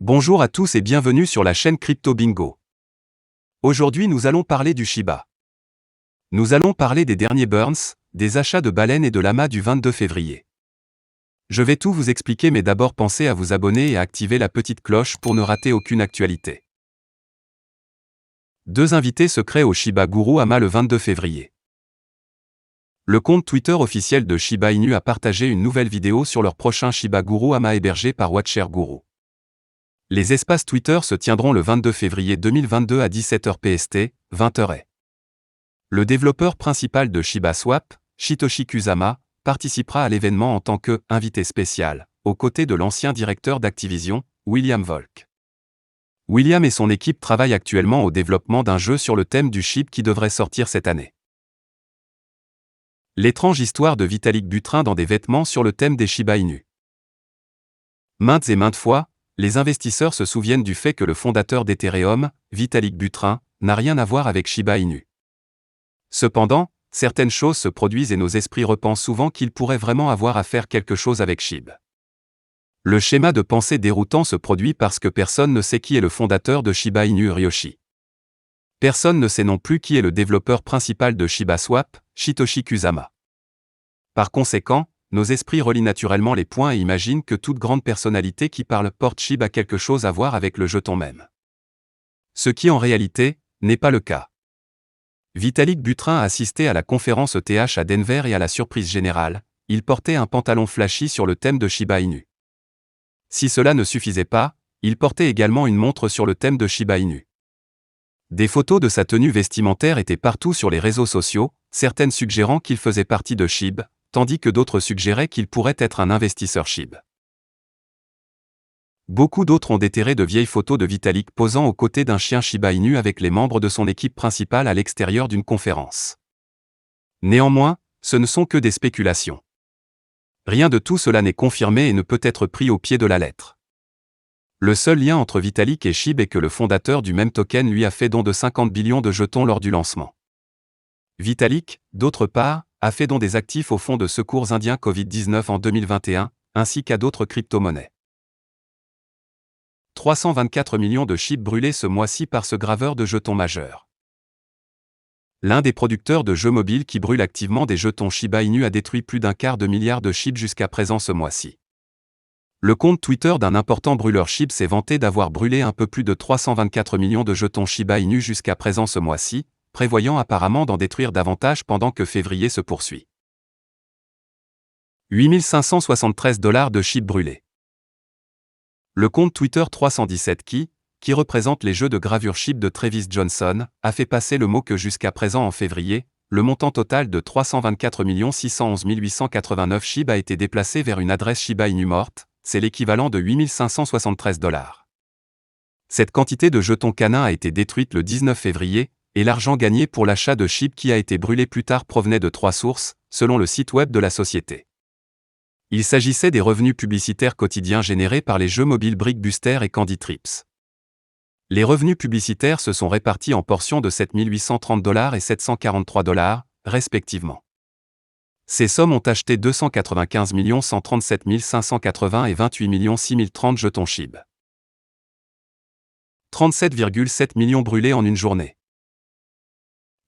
Bonjour à tous et bienvenue sur la chaîne Crypto Bingo. Aujourd'hui nous allons parler du Shiba. Nous allons parler des derniers burns, des achats de baleines et de lamas du 22 février. Je vais tout vous expliquer mais d'abord pensez à vous abonner et à activer la petite cloche pour ne rater aucune actualité. Deux invités secrets au Shiba Guru Ama le 22 février. Le compte Twitter officiel de Shiba Inu a partagé une nouvelle vidéo sur leur prochain Shiba Guru Ama hébergé par Watcher Guru. Les espaces Twitter se tiendront le 22 février 2022 à 17h PST, 20h. Le développeur principal de Shiba Swap, Shitoshi Kusama, participera à l'événement en tant que « invité spécial », aux côtés de l'ancien directeur d'Activision, William Volk. William et son équipe travaillent actuellement au développement d'un jeu sur le thème du SHIB qui devrait sortir cette année. L'étrange histoire de Vitalik Buterin dans des vêtements sur le thème des Shiba Inu. Maintes et maintes fois, les investisseurs se souviennent du fait que le fondateur d'Ethereum, Vitalik Buterin, n'a rien à voir avec Shiba Inu. Cependant, certaines choses se produisent et nos esprits repensent souvent qu'il pourrait vraiment avoir à faire quelque chose avec SHIB. Le schéma de pensée déroutant se produit parce que personne ne sait qui est le fondateur de Shiba Inu Ryoshi. Personne ne sait non plus qui est le développeur principal de Shiba Swap, Shitoshi Kusama. Par conséquent, nos esprits relient naturellement les points et imaginent que toute grande personnalité qui parle porte SHIB a quelque chose à voir avec le jeton même. Ce qui en réalité, n'est pas le cas. Vitalik Buterin a assisté à la conférence ETH à Denver et à la surprise générale, il portait un pantalon flashy sur le thème de Shiba Inu. Si cela ne suffisait pas, il portait également une montre sur le thème de Shiba Inu. Des photos de sa tenue vestimentaire étaient partout sur les réseaux sociaux, certaines suggérant qu'il faisait partie de SHIB, tandis que d'autres suggéraient qu'il pourrait être un investisseur SHIB. Beaucoup d'autres ont déterré de vieilles photos de Vitalik posant aux côtés d'un chien Shiba Inu avec les membres de son équipe principale à l'extérieur d'une conférence. Néanmoins, ce ne sont que des spéculations. Rien de tout cela n'est confirmé et ne peut être pris au pied de la lettre. Le seul lien entre Vitalik et SHIB est que le fondateur du même token lui a fait don de 50 billions de jetons lors du lancement. Vitalik, d'autre part, a fait don des actifs au fonds de secours indien Covid-19 en 2021, ainsi qu'à d'autres crypto-monnaies. 324 millions de SHIB brûlés ce mois-ci par ce graveur de jetons majeur. L'un des producteurs de jeux mobiles qui brûle activement des jetons Shiba Inu a détruit plus d'1/4 de milliard de SHIB jusqu'à présent ce mois-ci. Le compte Twitter d'un important brûleur SHIB s'est vanté d'avoir brûlé un peu plus de 324 millions de jetons Shiba Inu jusqu'à présent ce mois-ci, prévoyant apparemment d'en détruire davantage pendant que février se poursuit. 8 573 $ de SHIB brûlés. Le compte Twitter 317 qui représente les jeux de gravure SHIB de Travis Johnson, a fait passer le mot que jusqu'à présent en février, le montant total de 324 611 889 SHIB a été déplacé vers une adresse Shiba Inu morte, c'est l'équivalent de 8 573 $. Cette quantité de jetons canins a été détruite le 19 février, et l'argent gagné pour l'achat de SHIB qui a été brûlé plus tard provenait de 3 sources, selon le site web de la société. Il s'agissait des revenus publicitaires quotidiens générés par les jeux mobiles Brickbuster et Candy Trips. Les revenus publicitaires se sont répartis en portions de 7 830 $ et 743 $, respectivement. Ces sommes ont acheté 295 137 580 et 28 6030 jetons SHIB. 37,7 millions brûlés en une journée.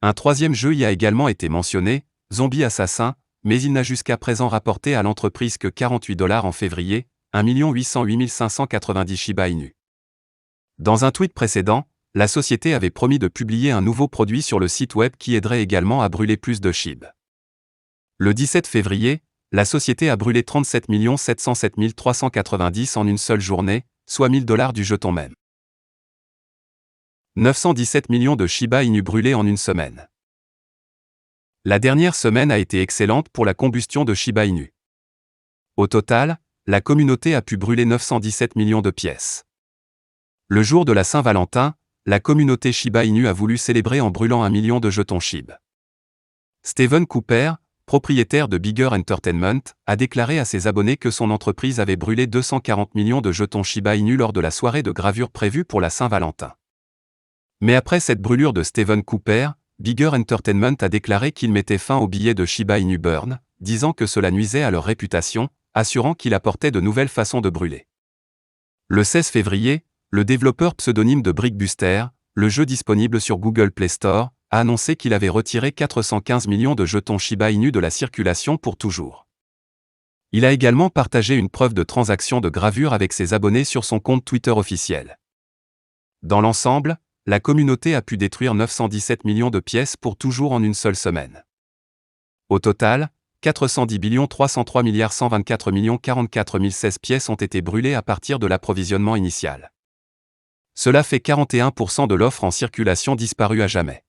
Un troisième jeu y a également été mentionné, Zombie Assassin, mais il n'a jusqu'à présent rapporté à l'entreprise que 48 $ en février, 1 808 590 Shiba Inu. Dans un tweet précédent, la société avait promis de publier un nouveau produit sur le site web qui aiderait également à brûler plus de SHIB. Le 17 février, la société a brûlé 37 707 390 en une seule journée, soit 1000 $ du jeton même. 917 millions de Shiba Inu brûlés en une semaine. La dernière semaine a été excellente pour la combustion de Shiba Inu. Au total, la communauté a pu brûler 917 millions de pièces. Le jour de la Saint-Valentin, la communauté Shiba Inu a voulu célébrer en brûlant 1 million de jetons SHIB. Steven Cooper, propriétaire de Bigger Entertainment, a déclaré à ses abonnés que son entreprise avait brûlé 240 millions de jetons Shiba Inu lors de la soirée de gravure prévue pour la Saint-Valentin. Mais après cette brûlure de Steven Cooper, Bigger Entertainment a déclaré qu'il mettait fin aux billets de Shiba Inu Burn, disant que cela nuisait à leur réputation, assurant qu'il apportait de nouvelles façons de brûler. Le 16 février, le développeur pseudonyme de Brickbuster, le jeu disponible sur Google Play Store, a annoncé qu'il avait retiré 415 millions de jetons Shiba Inu de la circulation pour toujours. Il a également partagé une preuve de transaction de gravure avec ses abonnés sur son compte Twitter officiel. Dans l'ensemble, la communauté a pu détruire 917 millions de pièces pour toujours en une seule semaine. Au total, 410 303 124 044 016 pièces ont été brûlées à partir de l'approvisionnement initial. Cela fait 41% de l'offre en circulation disparue à jamais.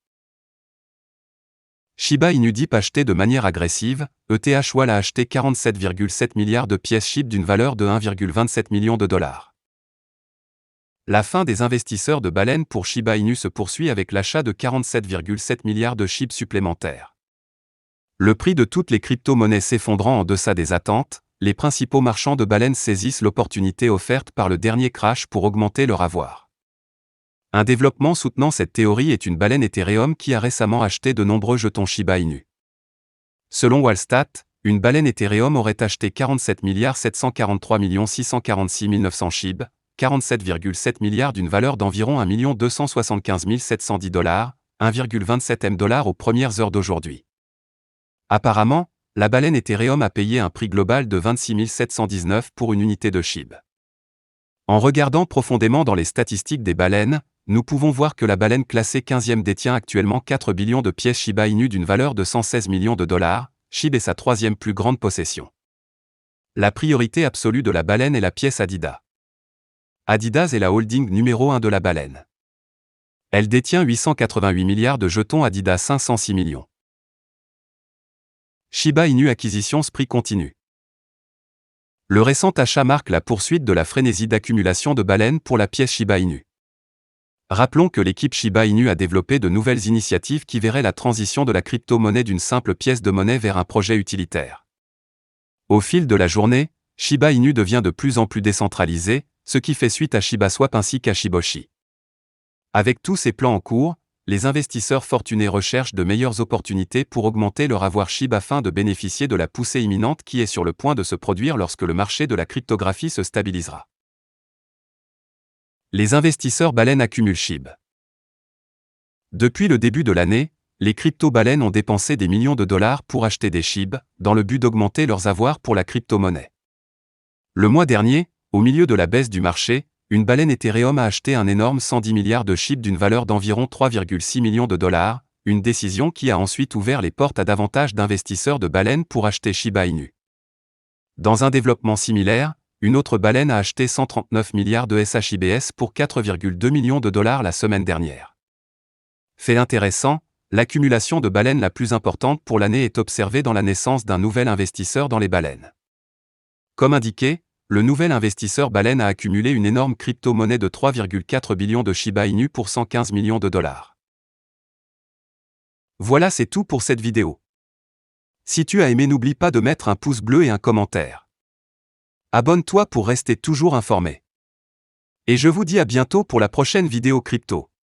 Shiba Inu Deep acheté de manière agressive, ETH Wall a acheté 47,7 milliards de pièces SHIB d'une valeur de 1,27 million de dollars. La fin des investisseurs de baleines pour Shiba Inu se poursuit avec l'achat de 47,7 milliards de SHIB supplémentaires. Le prix de toutes les crypto-monnaies s'effondrant en deçà des attentes, les principaux marchands de baleines saisissent l'opportunité offerte par le dernier crash pour augmenter leur avoir. Un développement soutenant cette théorie est une baleine Ethereum qui a récemment acheté de nombreux jetons Shiba Inu. Selon Wallstat, une baleine Ethereum aurait acheté 47 743 646 900 SHIB, 47,7 milliards d'une valeur d'environ 1 275 710 $, 1,27 M$ aux premières heures d'aujourd'hui. Apparemment, la baleine Ethereum a payé un prix global de 26 719 pour une unité de SHIB. En regardant profondément dans les statistiques des baleines, nous pouvons voir que la baleine classée 15e détient actuellement 4 billions de pièces Shiba Inu d'une valeur de 116 millions de dollars, SHIB est sa troisième plus grande possession. La priorité absolue de la baleine est la pièce Adidas. Adidas est la holding numéro 1 de la baleine. Elle détient 888 milliards de jetons Adidas 506 millions. Shiba Inu acquisition spree continue. Le récent achat marque la poursuite de la frénésie d'accumulation de baleines pour la pièce Shiba Inu. Rappelons que l'équipe Shiba Inu a développé de nouvelles initiatives qui verraient la transition de la crypto-monnaie d'une simple pièce de monnaie vers un projet utilitaire. Au fil de la journée, Shiba Inu devient de plus en plus décentralisé, ce qui fait suite à ShibaSwap ainsi qu'à Shiboshi. Avec tous ces plans en cours, les investisseurs fortunés recherchent de meilleures opportunités pour augmenter leur avoir SHIB afin de bénéficier de la poussée imminente qui est sur le point de se produire lorsque le marché de la cryptographie se stabilisera. Les investisseurs baleines accumulent SHIB. Depuis le début de l'année, les crypto-baleines ont dépensé des millions de dollars pour acheter des SHIB, dans le but d'augmenter leurs avoirs pour la crypto-monnaie. Le mois dernier, au milieu de la baisse du marché, une baleine Ethereum a acheté un énorme 110 milliards de SHIB d'une valeur d'environ 3,6 millions de dollars, une décision qui a ensuite ouvert les portes à davantage d'investisseurs de baleines pour acheter Shiba Inu. Dans un développement similaire, une autre baleine a acheté 139 milliards de SHIBS pour 4,2 millions de dollars la semaine dernière. Fait intéressant, l'accumulation de baleines la plus importante pour l'année est observée dans la naissance d'un nouvel investisseur dans les baleines. Comme indiqué, le nouvel investisseur baleine a accumulé une énorme crypto-monnaie de 3,4 billions de Shiba Inu pour 115 millions de dollars. Voilà, c'est tout pour cette vidéo. Si tu as aimé, n'oublie pas de mettre un pouce bleu et un commentaire. Abonne-toi pour rester toujours informé. Et je vous dis à bientôt pour la prochaine vidéo crypto.